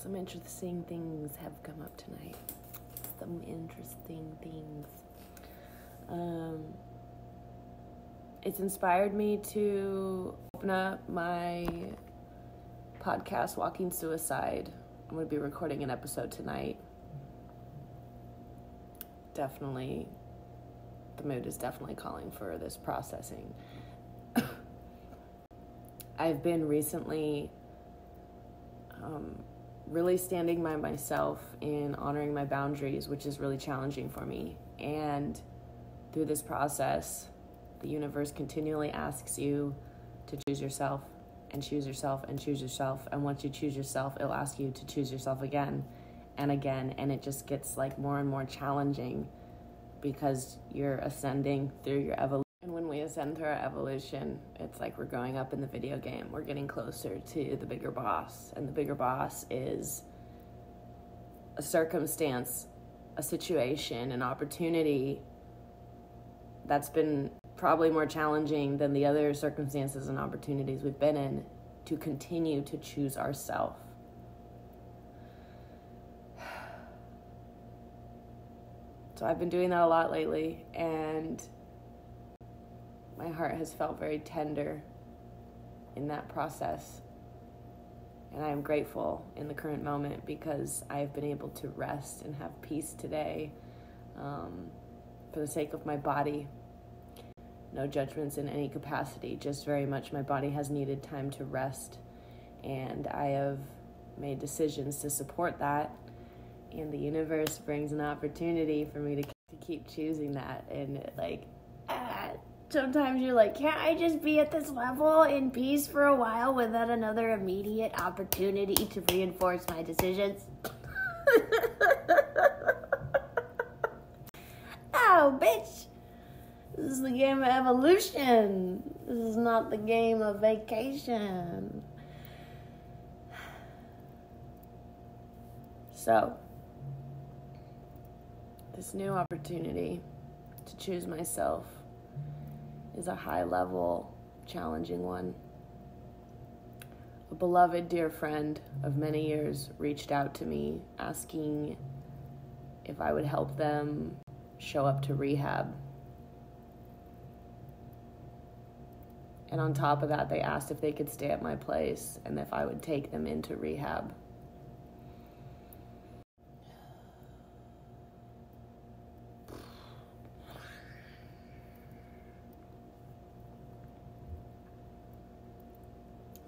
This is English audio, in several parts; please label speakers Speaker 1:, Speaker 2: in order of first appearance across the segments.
Speaker 1: Some interesting things have come up tonight. Some interesting things. It's inspired me to open up my podcast, Walking Suicide. I'm going to be recording an episode tonight. Definitely, the mood is definitely calling for this processing. I've been recently really standing by myself in honoring my boundaries, which is really challenging for me. And through this process, the universe continually asks you to choose yourself and choose yourself and choose yourself. And once you choose yourself, it'll ask you to choose yourself again and again. And it just gets like more and more challenging because you're ascending through your evolution. And when we ascend through our evolution, it's like we're growing up in the video game. We're getting closer to the bigger boss. And the bigger boss is a circumstance, a situation, an opportunity that's been probably more challenging than the other circumstances and opportunities we've been in to continue to choose ourselves. So I've been doing that a lot lately, and my heart has felt very tender in that process. And I am grateful in the current moment because I have been able to rest and have peace today for the sake of my body. No judgments in any capacity, just very much my body has needed time to rest. And I have made decisions to support that. And the universe brings an opportunity for me to keep choosing that. And sometimes you're like, can't I just be at this level in peace for a while without another immediate opportunity to reinforce my decisions? Oh, bitch. This is the game of evolution. This is not the game of vacation. So, this new opportunity to choose myself is a high-level, challenging one. A beloved dear friend of many years reached out to me asking if I would help them show up to rehab. And on top of that, they asked if they could stay at my place and if I would take them into rehab.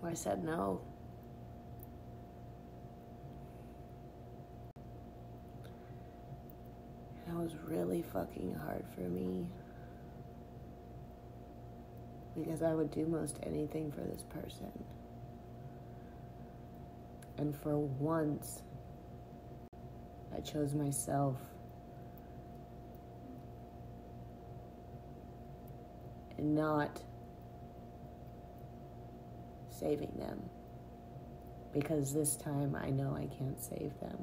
Speaker 1: I said no. And it was really fucking hard for me because I would do most anything for this person. And for once, I chose myself. And not saving them, because this time I know I can't save them.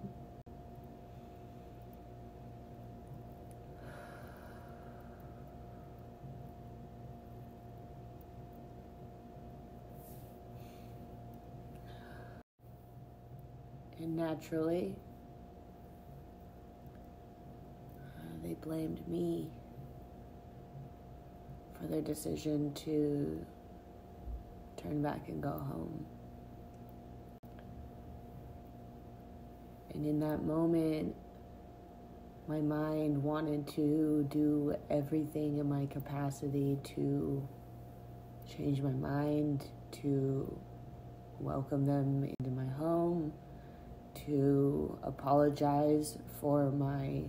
Speaker 1: And naturally, they blamed me for their decision to turn back and go home. And in that moment, my mind wanted to do everything in my capacity to change my mind, to welcome them into my home, to apologize for my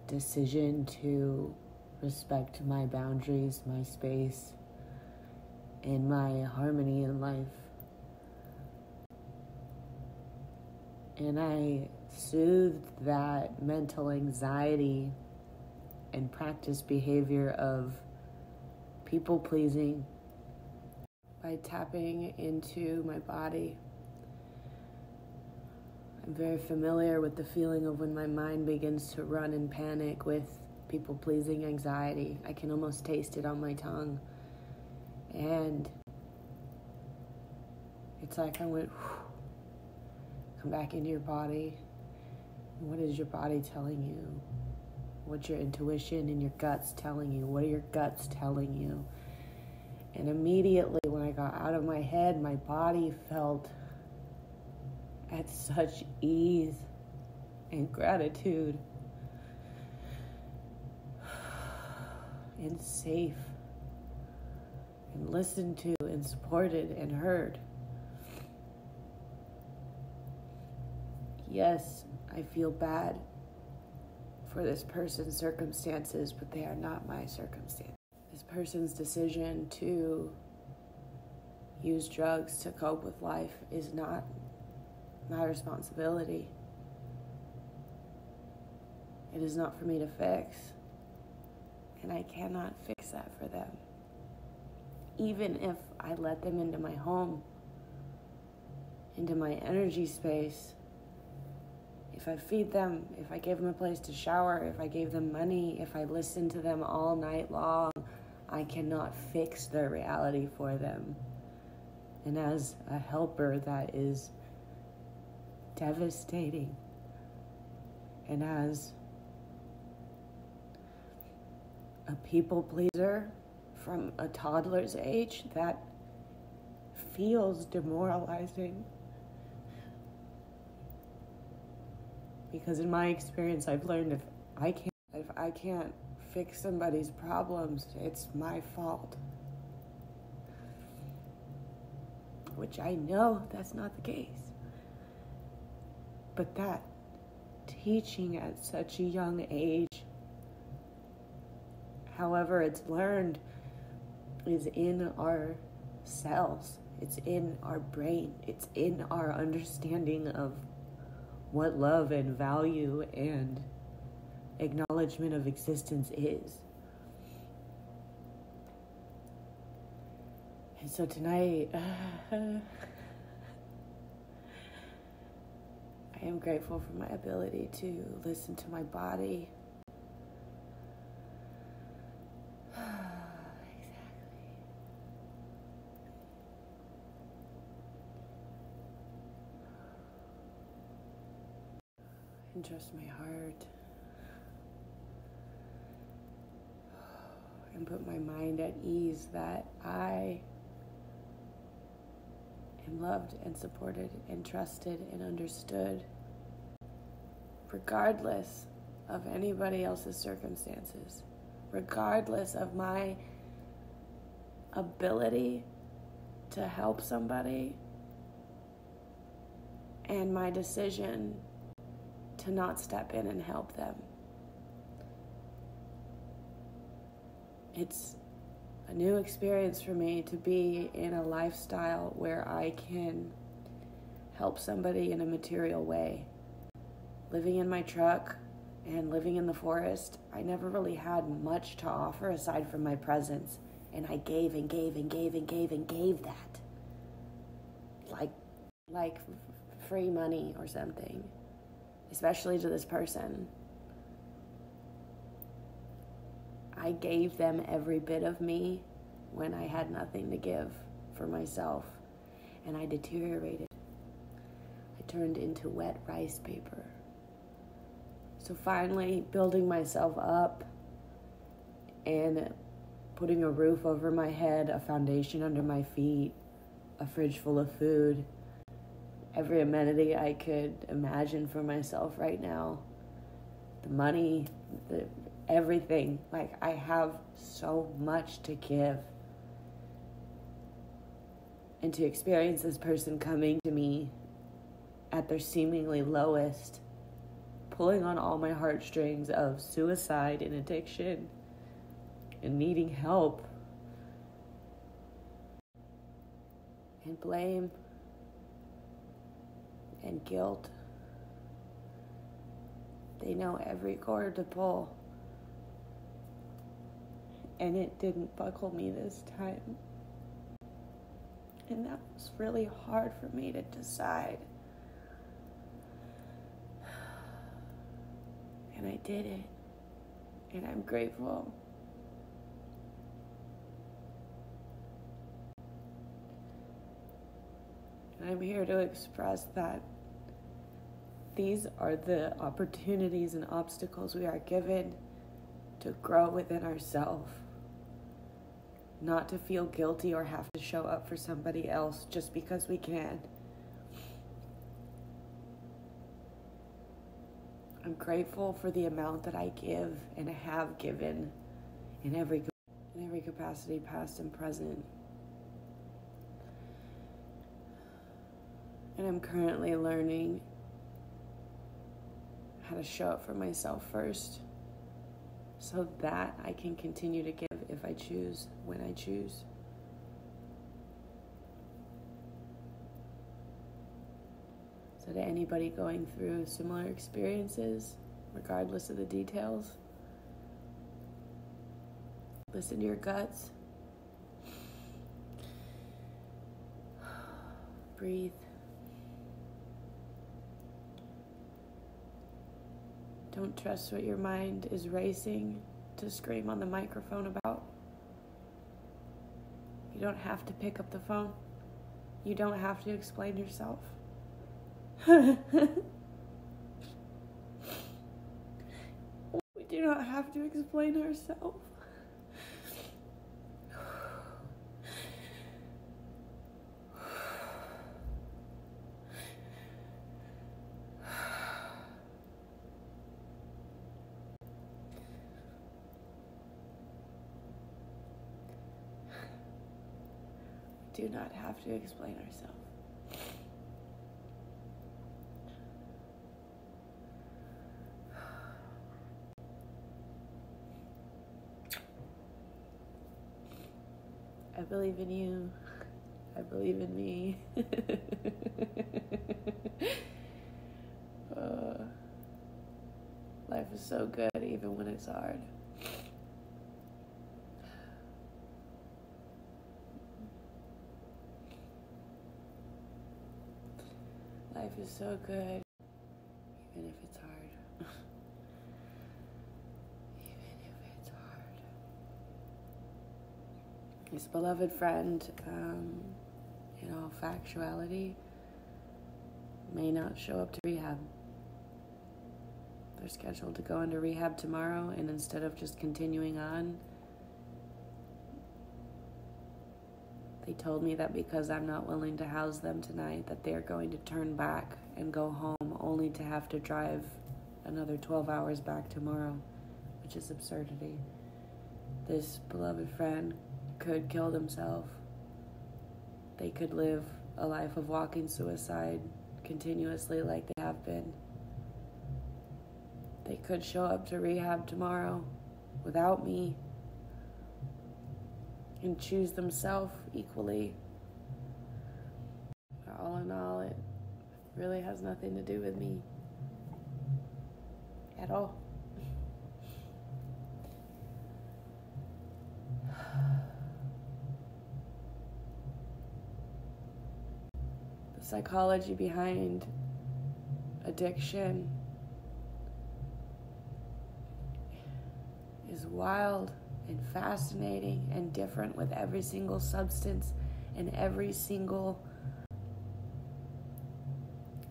Speaker 1: decision to respect my boundaries, my space, and my harmony in life. And I soothed that mental anxiety and practiced behavior of people pleasing by tapping into my body. I'm very familiar with the feeling of when my mind begins to run in panic with people-pleasing anxiety. I can almost taste it on my tongue. And it's like I went come back into your body. What is your body telling you? What's your intuition and your guts telling you? What are your guts telling you? And immediately when I got out of my head, my body felt at such ease and gratitude and safe and listened to and supported and heard. Yes, I feel bad for this person's circumstances, but they are not my circumstances. This person's decision to use drugs to cope with life is not my responsibility. It is not for me to fix, and I cannot fix that for them. Even if I let them into my home, into my energy space, if I feed them, if I give them a place to shower, if I gave them money, if I listen to them all night long, I cannot fix their reality for them. And as a helper, that is devastating. And as a people pleaser from a toddler's age, that feels demoralizing. Because in my experience, I've learned if I can't fix somebody's problems, it's my fault. Which I know that's not the case. But that teaching at such a young age, however it's learned, is in our cells. It's in our brain. It's in our understanding of what love and value and acknowledgement of existence is. And so tonight, I am grateful for my ability to listen to my body. And trust my heart. And put my mind at ease that I am loved and supported and trusted and understood, regardless of anybody else's circumstances, regardless of my ability to help somebody and my decision to not step in and help them. It's a new experience for me to be in a lifestyle where I can help somebody in a material way. Living in my truck and living in the forest, I never really had much to offer aside from my presence. And I gave and gave and gave and gave and gave that. Like free money or something. Especially to this person. I gave them every bit of me when I had nothing to give for myself. And I deteriorated. I turned into wet rice paper. So finally, building myself up and putting a roof over my head, a foundation under my feet, a fridge full of food, every amenity I could imagine for myself right now, the money, everything. Like, I have so much to give. And to experience this person coming to me at their seemingly lowest, pulling on all my heartstrings of suicide and addiction and needing help and blame and guilt. They know every cord to pull. And it didn't buckle me this time. And that was really hard for me to decide. And I did it. And I'm grateful. And I'm here to express that These are the opportunities and obstacles we are given to grow within ourselves, not to feel guilty or have to show up for somebody else just because we can. I'm grateful for the amount that I give and have given in every capacity, past and present. And I'm currently learning how to show up for myself first, so that I can continue to give if I choose, when I choose. So to anybody going through similar experiences, regardless of the details, listen to your guts. Breathe. Don't trust what your mind is racing to scream on the microphone about. You don't have to pick up the phone. You don't have to explain yourself. We do not have to explain ourselves. Do not have to explain ourselves. I believe in you. I believe in me. Life is so good even when it's hard. Life is so good, even if it's hard. Even if it's hard. This beloved friend, in all factuality, may not show up to rehab. They're scheduled to go into rehab tomorrow, and instead of just continuing on, they told me that because I'm not willing to house them tonight, that they're going to turn back and go home, only to have to drive another 12 hours back tomorrow, which is absurdity. This beloved friend could kill themselves. They could live a life of walking suicide continuously like they have been. They could show up to rehab tomorrow without me and choose themselves equally. All in all, it really has nothing to do with me at all. The psychology behind addiction is wild and fascinating and different with every single substance and every single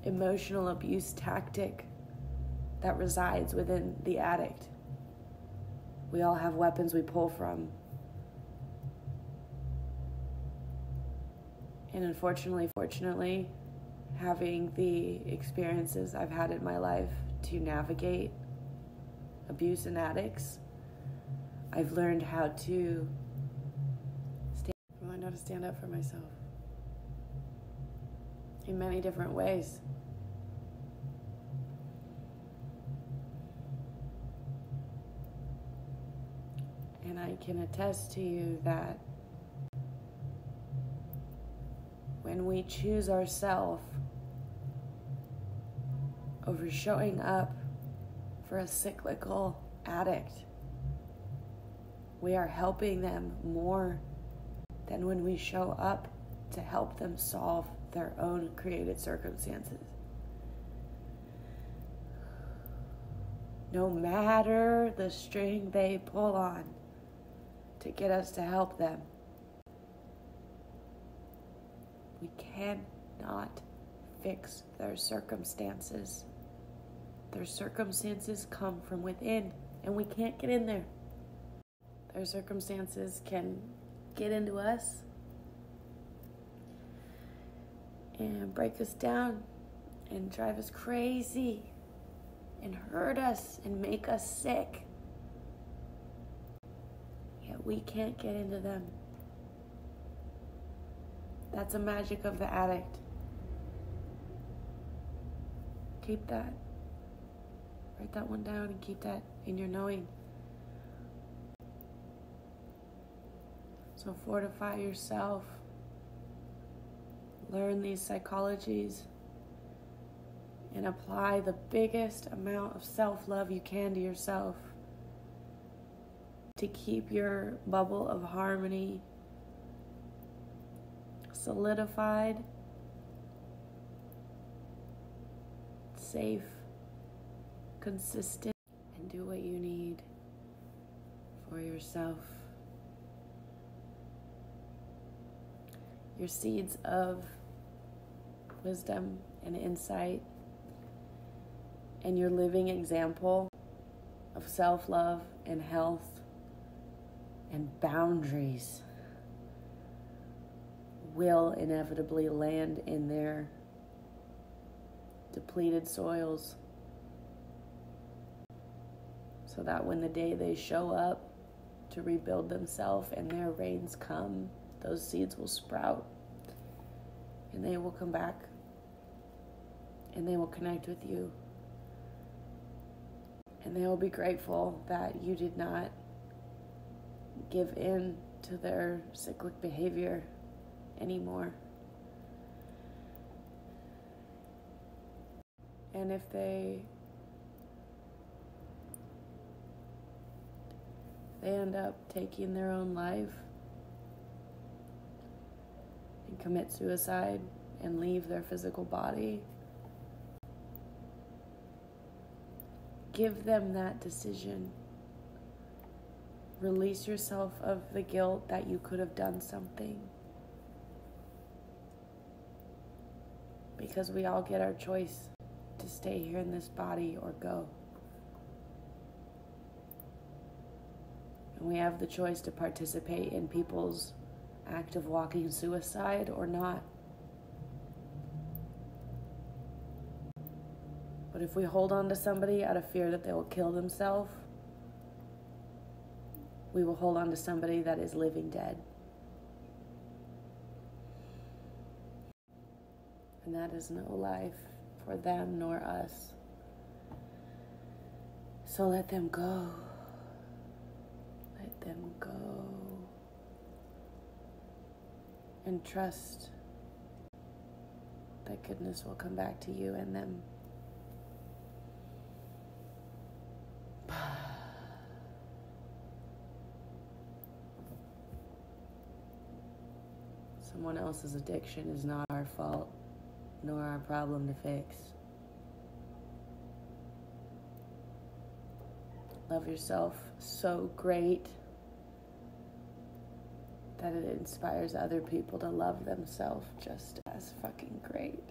Speaker 1: emotional abuse tactic that resides within the addict. We all have weapons we pull from. And fortunately, having the experiences I've had in my life to navigate abuse and addicts, I've learned how to stand up for myself in many different ways. And I can attest to you that when we choose ourselves over showing up for a cyclical addict, we are helping them more than when we show up to help them solve their own created circumstances. No matter the string they pull on to get us to help them, we cannot fix their circumstances Their circumstances come from within, and we can't get in there. Their circumstances can get into us and break us down and drive us crazy and hurt us and make us sick. Yet we can't get into them. That's the magic of the addict. Keep that. Write that one down and keep that in your knowing. So fortify yourself. Learn these psychologies and apply the biggest amount of self-love you can to yourself to keep your bubble of harmony solidified, safe, consistent, and do what you need for yourself. Your seeds of wisdom and insight and your living example of self-love and health and boundaries will inevitably land in their depleted soils, so that when the day they show up to rebuild themselves and their rains come, those seeds will sprout and they will come back and they will connect with you, and they will be grateful that you did not give in to their cyclic behavior anymore. And if they end up taking their own life and commit suicide and leave their physical body, give them that decision. Release yourself of the guilt that you could have done something. Because we all get our choice to stay here in this body or go. And we have the choice to participate in people's act of walking suicide or not. But if we hold on to somebody out of fear that they will kill themselves, we will hold on to somebody that is living dead. And that is no life for them nor us. So let them go. Let them go. And trust that goodness will come back to you and them. Someone else's addiction is not our fault, nor our problem to fix. Love yourself so great that it inspires other people to love themselves just as fucking great.